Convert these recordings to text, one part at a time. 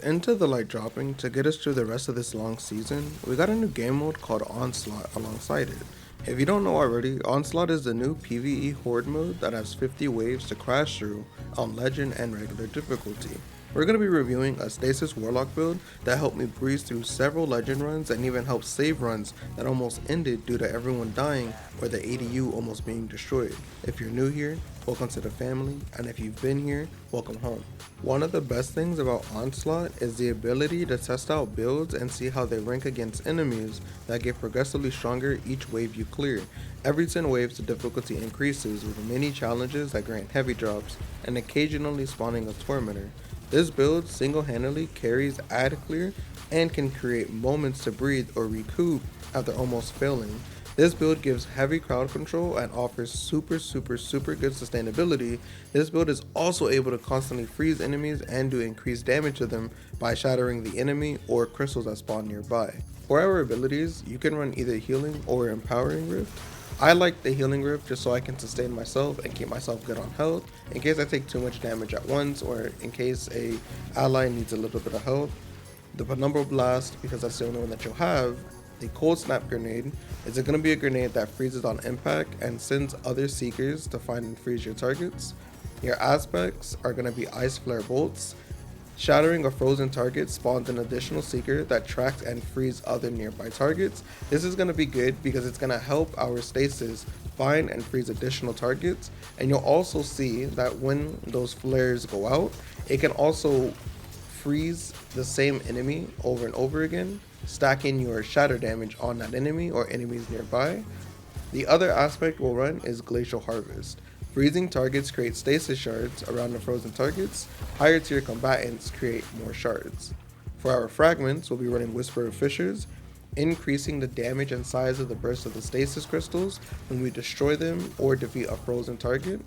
Into the light dropping, to get us through the rest of this long season, we got a new game mode called Onslaught alongside it. If you don't know already, Onslaught is the new PvE horde mode that has 50 waves to crash through on legend and regular difficulty. We're going to be reviewing a Stasis Warlock build that helped me breeze through several legend runs and even helped save runs that almost ended due to everyone dying or the ADU almost being destroyed. If you're new here, welcome to the family, and if you've been here, welcome home. One of the best things about Onslaught is the ability to test out builds and see how they rank against enemies that get progressively stronger each wave you clear. Every 10 waves the difficulty increases with many challenges that grant heavy drops and occasionally spawning a Tormentor. This build single-handedly carries ad clear and can create moments to breathe or recoup after almost failing. This build gives heavy crowd control and offers super good sustainability. This build is also able to constantly freeze enemies and do increased damage to them by shattering the enemy or crystals that spawn nearby. For our abilities, you can run either healing or empowering rift. I like the healing rift just so I can sustain myself and keep myself good on health in case I take too much damage at once or in case a ally needs a little bit of help. The penumbral blast, because that's the only one that you'll have. The cold snap grenade is going to be a grenade that freezes on impact and sends other seekers to find and freeze your targets. Your aspects are going to be ice flare bolts. Shattering a frozen target spawns an additional seeker that tracks and frees other nearby targets. This is going to be good because it's going to help our stasis find and freeze additional targets, and you'll also see that when those flares go out, it can also freeze the same enemy over and over again, stacking your shatter damage on that enemy or enemies nearby. The other aspect we'll run is Glacial Harvest. Freezing targets create stasis shards around the frozen targets. Higher tier combatants create more shards. For our fragments, we'll be running Whisper of Fissures, increasing the damage and size of the burst of the stasis crystals when we destroy them or defeat a frozen target.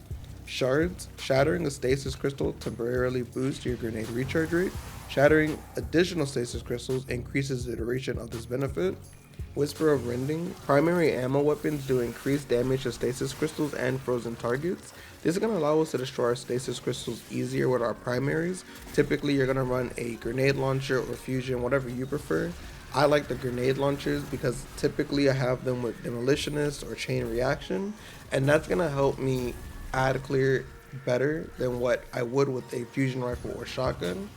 Shards, shattering a stasis crystal temporarily boosts your grenade recharge rate. Shattering additional stasis crystals increases the duration of this benefit. Whisper of Rending, primary ammo weapons do increased damage to stasis crystals and frozen targets. This is going to allow us to destroy our stasis crystals easier with our primaries. Typically you're going to run a grenade launcher or fusion, whatever you prefer. I like the grenade launchers because typically I have them with demolitionist or chain reaction, and that's going to help me ad clear better than what I would with a fusion rifle or shotgun.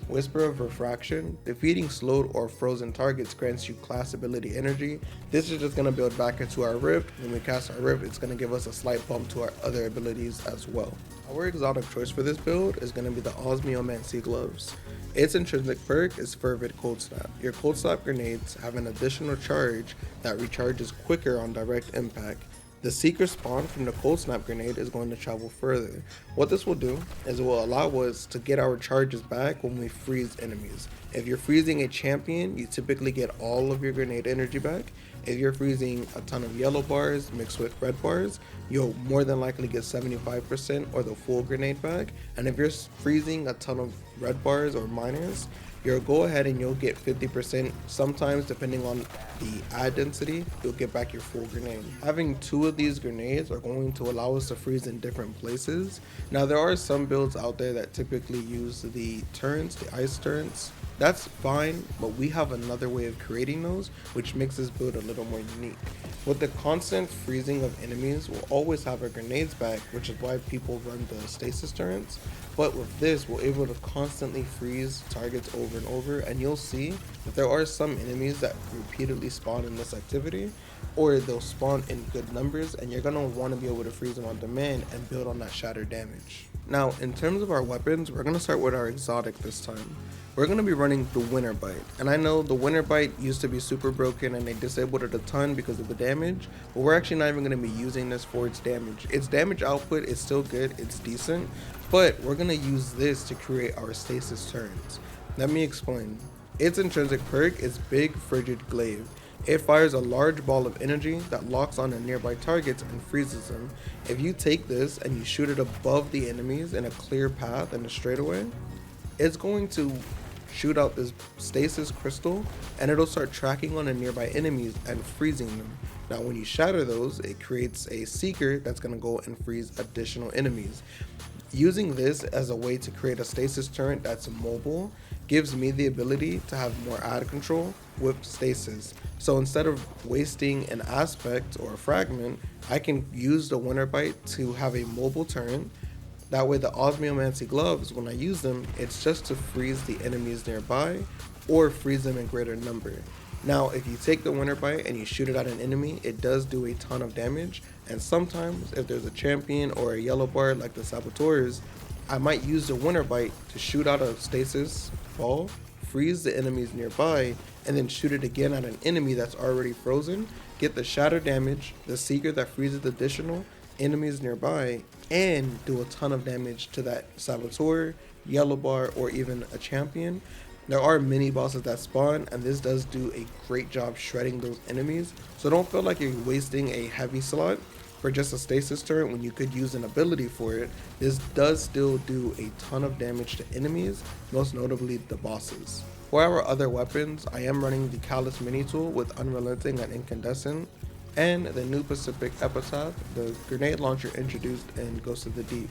Whisper of Refraction, defeating slowed or frozen targets grants you class ability energy. This is just going to build back into our rift. When we cast our rift, it's going to give us a slight bump to our other abilities as well. Our exotic choice for this build is going to be the Osmiomancy Gloves. Its intrinsic perk is Fervid Cold Snap. Your Cold Snap grenades have an additional charge that recharges quicker on direct impact. The seeker spawn from the cold snap grenade is going to travel further. What this will do is it will allow us to get our charges back when we freeze enemies. If you're freezing a champion, you typically get all of your grenade energy back. If you're freezing a ton of yellow bars mixed with red bars, you'll more than likely get 75% or the full grenade back. And if you're freezing a ton of red bars or minors, you'll go ahead and you'll get 50%. Sometimes, depending on the ad density, you'll get back your full grenade. Having two of these grenades are going to allow us to freeze in different places. Now, there are some builds out there that typically use the turrets, the ice turrets. That's fine, but we have another way of creating those, which makes this build a little more unique. With the constant freezing of enemies, we'll always have our grenades back, which is why people run the stasis turrets. But with this, we're able to constantly freeze targets over and over, and you'll see that there are some enemies that repeatedly spawn in this activity, or they'll spawn in good numbers, and you're going to want to be able to freeze them on demand and build on that shatter damage. Now, in terms of our weapons, we're going to start with our exotic this time. We're going to be running the Winter Bite, and I know the Winter Bite used to be super broken and they disabled it a ton because of the damage, but we're actually not even going to be using this for its damage. Its damage output is still good, it's decent, but we're going to use this to create our stasis turns. Let me explain. Its intrinsic perk is Big Frigid Glaive. It fires a large ball of energy that locks on to nearby targets and freezes them. If you take this and you shoot it above the enemies in a clear path and a straightaway, it's going to shoot out this stasis crystal and it'll start tracking on the nearby enemies and freezing them. Now when you shatter those, it creates a seeker that's going to go and freeze additional enemies. Using this as a way to create a stasis turret that's mobile gives me the ability to have more ad control with Stasis. So instead of wasting an aspect or a fragment, I can use the Winter Bite to have a mobile turn. That way the Osmiomancy gloves, when I use them, it's just to freeze the enemies nearby or freeze them in greater number. Now, if you take the Winter Bite and you shoot it at an enemy, it does do a ton of damage, and sometimes if there's a champion or a yellow bar like the Saboteurs, I might use the Winter Bite to shoot out a Stasis ball, freeze the enemies nearby, and then shoot it again at an enemy that's already frozen, get the shatter damage, the secret that freezes the additional enemies nearby, and do a ton of damage to that Saboteur, yellow bar, or even a champion. There are mini bosses that spawn, and this does do a great job shredding those enemies, so don't feel like you're wasting a heavy slot for just a stasis turret when you could use an ability for it. This does still do a ton of damage to enemies, most notably the bosses. For our other weapons, I am running the Callus mini tool with Unrelenting and Incandescent, and the new Pacific Epitaph, the grenade launcher introduced in Ghost of the Deep.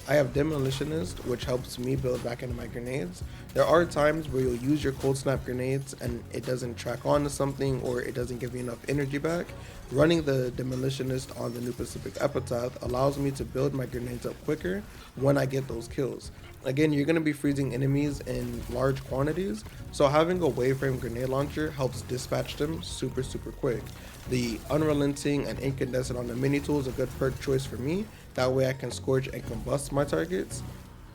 I have Demolitionist, which helps me build back into my grenades. There are times where you'll use your cold snap grenades and it doesn't track onto something or it doesn't give you enough energy back. Running the Demolitionist on the new Pacific Epitaph allows me to build my grenades up quicker when I get those kills. Again, you're going to be freezing enemies in large quantities, so having a wave frame grenade launcher helps dispatch them super quick. The Unrelenting and Incandescent on the mini tool is a good perk choice for me. That way I can scorch and combust my targets.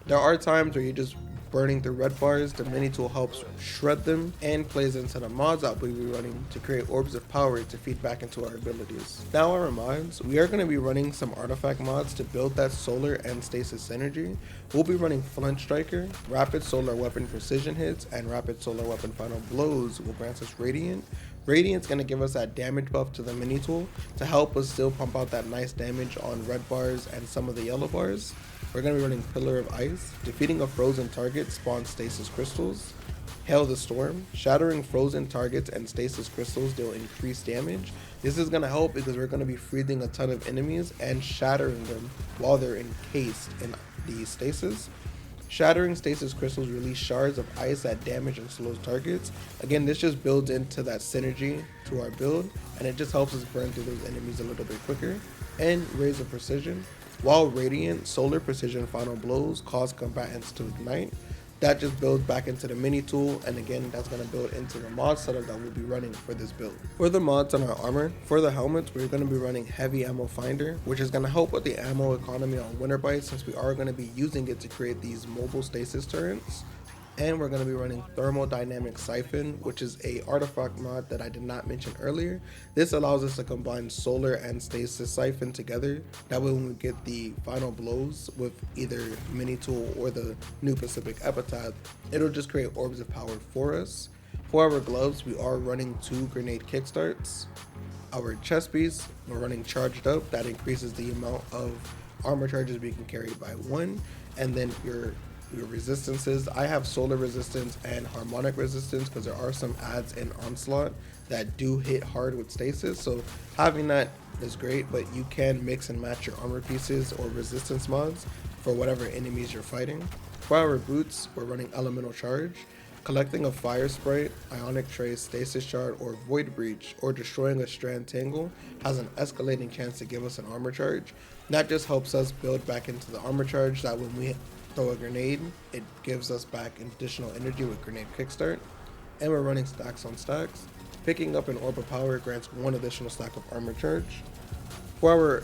There are times where you're just burning through red bars. The mini tool helps shred them and plays into the mods that we'll be running to create orbs of power to feed back into our abilities. Now our mods, we are going to be running some artifact mods to build that solar and stasis synergy. We'll be running Flint Striker, rapid solar weapon precision hits, and rapid solar weapon final blows will grant us Radiant. Radiant's going to give us that damage buff to the mini tool to help us still pump out that nice damage on red bars and some of the yellow bars. We're going to be running Pillar of Ice. Defeating a frozen target spawns stasis crystals. Hail the Storm. Shattering frozen targets and stasis crystals deal increased damage. This is going to help because we're going to be freezing a ton of enemies and shattering them while they're encased in the stasis. Shattering stasis crystals release shards of ice that damage and slows targets. Again, this just builds into that synergy to our build, and it just helps us burn through those enemies a little bit quicker. And Raise of Precision. While Radiant, Solar Precision Final Blows cause combatants to ignite. That just builds back into the mini tool, and again, that's going to build into the mod setup that we'll be running for this build. For the mods on our armor, for the helmets, we're going to be running Heavy Ammo Finder, which is going to help with the ammo economy on Winter Bite since we are going to be using it to create these mobile stasis turrets. And we're going to be running Thermodynamic Siphon, which is a artifact mod that I did not mention earlier. This allows us to combine solar and stasis siphon together. That way when we get the final blows with either mini tool or the new Pacific Epitaph, it'll just create orbs of power for us. For our gloves, we are running 2 grenade kickstarts. Our chest piece, we're running Charged Up. That increases the amount of armor charges we can carry by 1. And then your resistances, I have solar resistance and harmonic resistance because there are some adds in Onslaught that do hit hard with stasis, so having that is great, but you can mix and match your armor pieces or resistance mods for whatever enemies you're fighting. For our boots, we're running Elemental Charge. Collecting a Fire Sprite, Ionic Trace, Stasis Shard, or Void Breach, or destroying a Strand Tangle has an escalating chance to give us an armor charge. That just helps us build back into the armor charge that when we throw a grenade, it gives us back additional energy with Grenade Kickstart. And we're running stacks on stacks. Picking up an Orb of Power grants 1 additional stack of armor charge. For our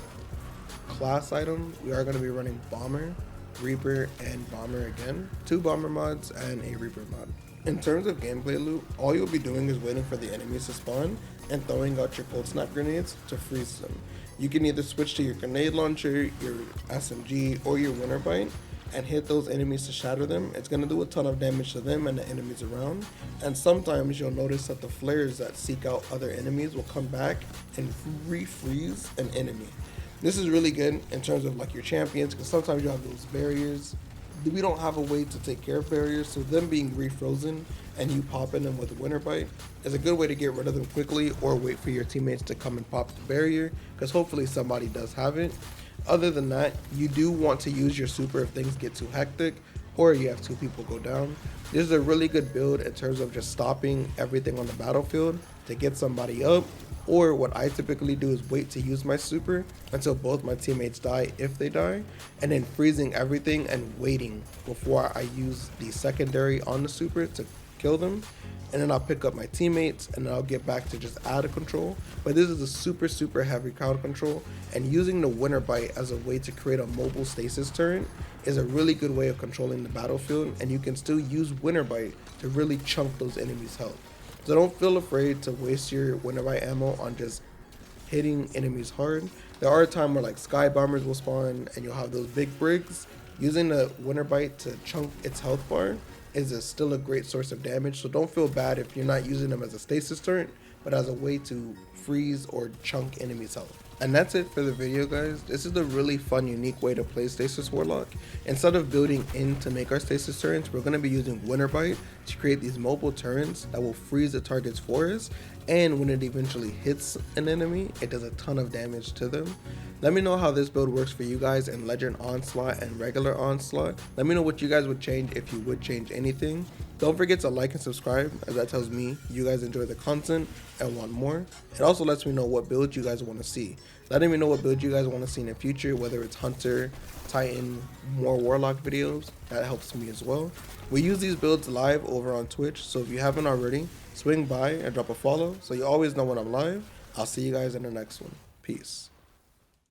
class item, we are going to be running Bomber, Reaper, and Bomber again. 2 Bomber mods and a Reaper mod. In terms of gameplay loop, all you'll be doing is waiting for the enemies to spawn and throwing out your cold snap grenades to freeze them. You can either switch to your grenade launcher, your SMG, or your Winter Bite and hit those enemies to shatter them. It's going to do a ton of damage to them and the enemies around. And sometimes you'll notice that the flares that seek out other enemies will come back and refreeze an enemy. This is really good in terms of like your champions, because sometimes you have those barriers. We don't have a way to take care of barriers, so them being refrozen and you popping them with a Winter Bite is a good way to get rid of them quickly, or wait for your teammates to come and pop the barrier, because hopefully somebody does have it. Other than that, you do want to use your super if things get too hectic. or you have 2 people go down. This is a really good build in terms of just stopping everything on the battlefield to get somebody up, or what I typically do is wait to use my super until both my teammates die if they die, and then freezing everything and waiting before I use the secondary on the super to kill them, and then I'll pick up my teammates and then I'll get back to just out of control. But this is a super heavy crowd control, and using the winter bite as a way to create a mobile stasis turret is a really good way of controlling the battlefield, and you can still use winter bite to really chunk those enemies' health. So don't feel afraid to waste your winter bite ammo on just hitting enemies hard. There are times where like sky bombers will spawn and you'll have those big brigs. Using the winter bite to chunk its health bar is still a great source of damage, so don't feel bad if you're not using them as a stasis turret, but as a way to freeze or chunk enemies' health. And that's it for the video, guys. This is a really fun, unique way to play Stasis Warlock. Instead of building in to make our Stasis turrets, we're going to be using Winter Bite to create these mobile turrets that will freeze the target's forest, and when it eventually hits an enemy, it does a ton of damage to them. Let me know how this build works for you guys in Legend Onslaught and regular Onslaught. Let me know what you guys would change, if you would change anything. Don't forget to like and subscribe, as that tells me you guys enjoy the content and want more. It also lets me know what build you guys want to see. Letting me know what build you guys want to see in the future, whether it's Hunter, Titan, more Warlock videos, that helps me as well. We use these builds live over on Twitch, so if you haven't already, swing by and drop a follow so you always know when I'm live. I'll see you guys in the next one. Peace.